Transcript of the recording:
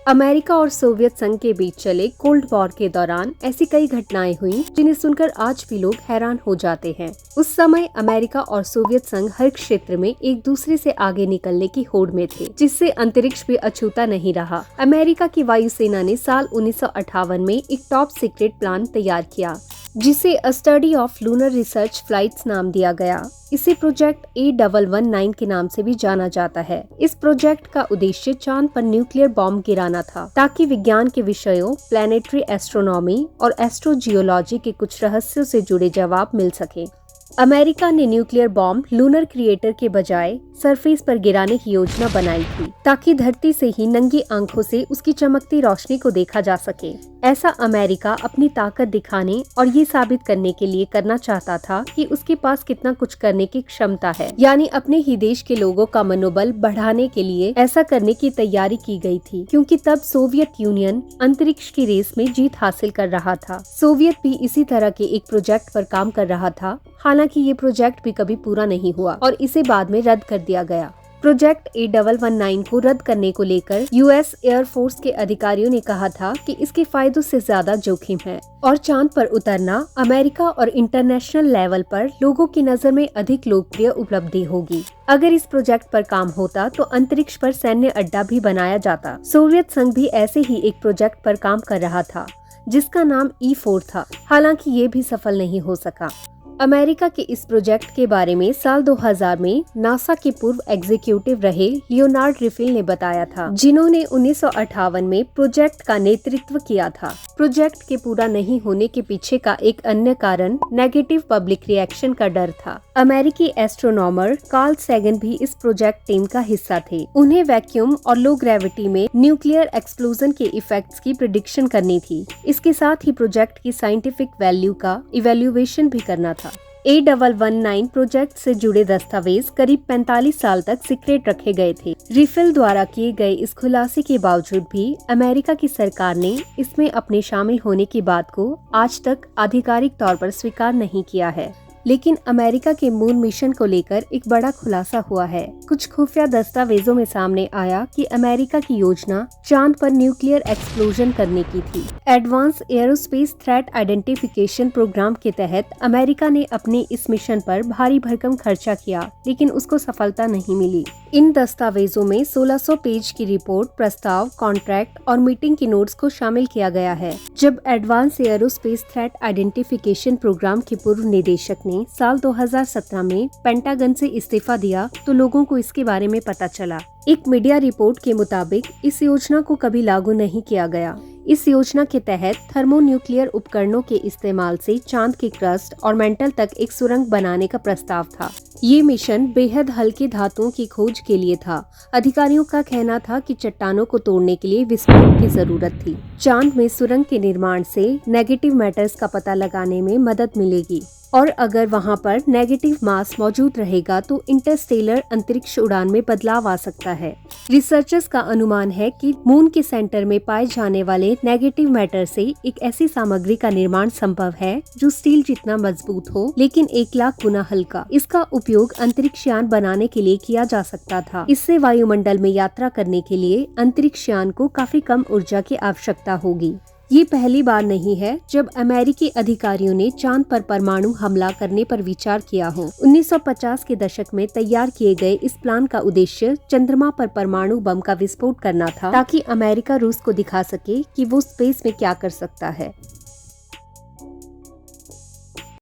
America और Soviet संघ के बीच चले कोल्ड वॉर के दौरान ऐसी कई घटनाएं हुई जिन्हें सुनकर आज भी लोग हैरान हो जाते हैं। उस समय अमेरिका और सोवियत संघ हर क्षेत्र में एक दूसरे से आगे निकलने की होड़ में थे, जिससे अंतरिक्ष भी अछूता नहीं रहा। अमेरिका की वायुसेना ने साल 1958 में एक टॉप सीक्रेट प्लान तैयार किया, जिसे अ study of lunar research flights नाम दिया गया। इसे प्रोजेक्ट A119 के नाम से भी जाना जाता है। इस प्रोजेक्ट का उद्देश्य चांद पर न्यूक्लियर बॉम्ब गिराना था, ताकि विज्ञान के विषयों, प्लैनेटरी एस्ट्रोनॉमी और एस्ट्रोजियोलॉजी के कुछ रहस्यों से जुड़े जवाब मिल सके। अमेरिका ने न्यूक्लियर बॉम्ब लूनर क्रिएटर के बजाय सरफेस पर गिराने की योजना बनाई थी, ताकि धरती से ही नंगी आंखों से उसकी चमकती रोशनी को देखा जा सके। ऐसा अमेरिका अपनी ताकत दिखाने और ये साबित करने के लिए करना चाहता था कि उसके पास कितना कुछ करने की क्षमता है, यानी अपने ही देश के लोगों का मनोबल बढ़ाने के लिए ऐसा करने की तैयारी की गई थी, क्योंकि तब सोवियत यूनियन अंतरिक्ष की रेस में जीत हासिल कर रहा था। सोवियत भी इसी तरह के एक प्रोजेक्ट पर काम कर रहा था। हालांकि ये प्रोजेक्ट भी कभी पूरा नहीं हुआ और इसे बाद में रद्द कर दिया गया। प्रोजेक्ट A119 को रद्द करने को लेकर US एयरफोर्स के अधिकारियों ने कहा था कि इसके फायदों से ज्यादा जोखिम है और चांद पर उतरना अमेरिका और इंटरनेशनल लेवल पर लोगों की नजर में अधिक लोकप्रिय उपलब्धि होगी। अगर इस प्रोजेक्ट पर काम होता तो अंतरिक्ष पर सैन्य अड्डा भी बनाया जाता। सोवियत संघ भी ऐसे ही एक प्रोजेक्ट पर काम कर रहा था, जिसका नाम E4 था। हालांकि ये भी सफल नहीं हो सका। अमेरिका के इस प्रोजेक्ट के बारे में साल 2000 में नासा के पूर्व एग्जीक्यूटिव रहे लियोनार्ड रिफिल ने बताया था, जिन्होंने 1958 में प्रोजेक्ट का नेतृत्व किया था। प्रोजेक्ट के पूरा नहीं होने के पीछे का एक अन्य कारण नेगेटिव पब्लिक रिएक्शन का डर था। अमेरिकी एस्ट्रोनॉमर कार्ल सैगन भी इस प्रोजेक्ट टीम का हिस्सा थे। उन्हें वैक्यूम और लो ग्रेविटी में न्यूक्लियर एक्सप्लोजन के इफेक्ट्स की प्रिडिक्शन करनी थी। इसके साथ ही प्रोजेक्ट की साइंटिफिक वैल्यू का इवैल्यूएशन भी करना था। A119 प्रोजेक्ट से जुड़े दस्तावेज करीब 45 साल तक सीक्रेट रखे गए थे। रिफिल द्वारा किए गए इस खुलासे के बावजूद भी अमेरिका की सरकार ने इसमें अपने शामिल होने की बात को आज तक आधिकारिक तौर पर स्वीकार नहीं किया है। लेकिन अमेरिका के मून मिशन को लेकर एक बड़ा खुलासा हुआ है। कुछ खुफिया दस्तावेजों में सामने आया कि अमेरिका की योजना चांद पर न्यूक्लियर एक्सप्लोजन करने की थी। Advance aerospace threat identification program के तहत अमेरिका ने अपने इस मिशन पर भारी भरकम खर्चा किया, लेकिन उसको सफलता नहीं मिली। इन दस्तावेजों में 1600 पेज की रिपोर्ट, प्रस्ताव, कॉन्ट्रैक्ट और मीटिंग की नोट्स को शामिल किया गया है। जब advance aerospace threat identification program के पूर्व निदेशक ने साल 2017 में पेंटागन से इस्तीफा दिया तो लोगों को इसके बारे में पता चला। एक मीडिया रिपोर्ट के मुताबिक इस योजना को कभी लागू नहीं किया गया। इस योजना के तहत थर्मोन्यूक्लियर उपकरणों के इस्तेमाल से चांद के क्रस्ट और मेंटल तक एक सुरंग बनाने का प्रस्ताव था। ये मिशन बेहद हल्के धातुओं की खोज के लिए था। अधिकारियों का कहना था कि चट्टानों को तोड़ने के लिए विस्फोट की जरूरत थी। चांद में सुरंग के निर्माण से नेगेटिव मैटर्स का पता लगाने में मदद मिलेगी और अगर वहां पर नेगेटिव मास मौजूद रहेगा तो इंटरस्टेलर अंतरिक्ष उड़ान में बदलाव आ सकता है। रिसर्चर्स का अनुमान है कि मून के सेंटर में पाए जाने वाले नेगेटिव मैटर से एक ऐसी सामग्री का निर्माण संभव है जो स्टील जितना मजबूत हो, लेकिन 1 लाख गुना हल्का। इसका उपयोग अंतरिक्ष यान बनाने के लिए किया जा सकता था। इससे वायुमंडल में यात्रा करने के लिए अंतरिक्ष यान को काफी कम ऊर्जा की आवश्यकता होगी। ये पहली बार नहीं है जब अमेरिकी अधिकारियों ने चांद पर परमाणु हमला करने पर विचार किया हो। 1950 के दशक में तैयार किए गए इस प्लान का उद्देश्य चंद्रमा पर परमाणु बम का विस्फोट करना था, ताकि अमेरिका रूस को दिखा सके कि वो स्पेस में क्या कर सकता है।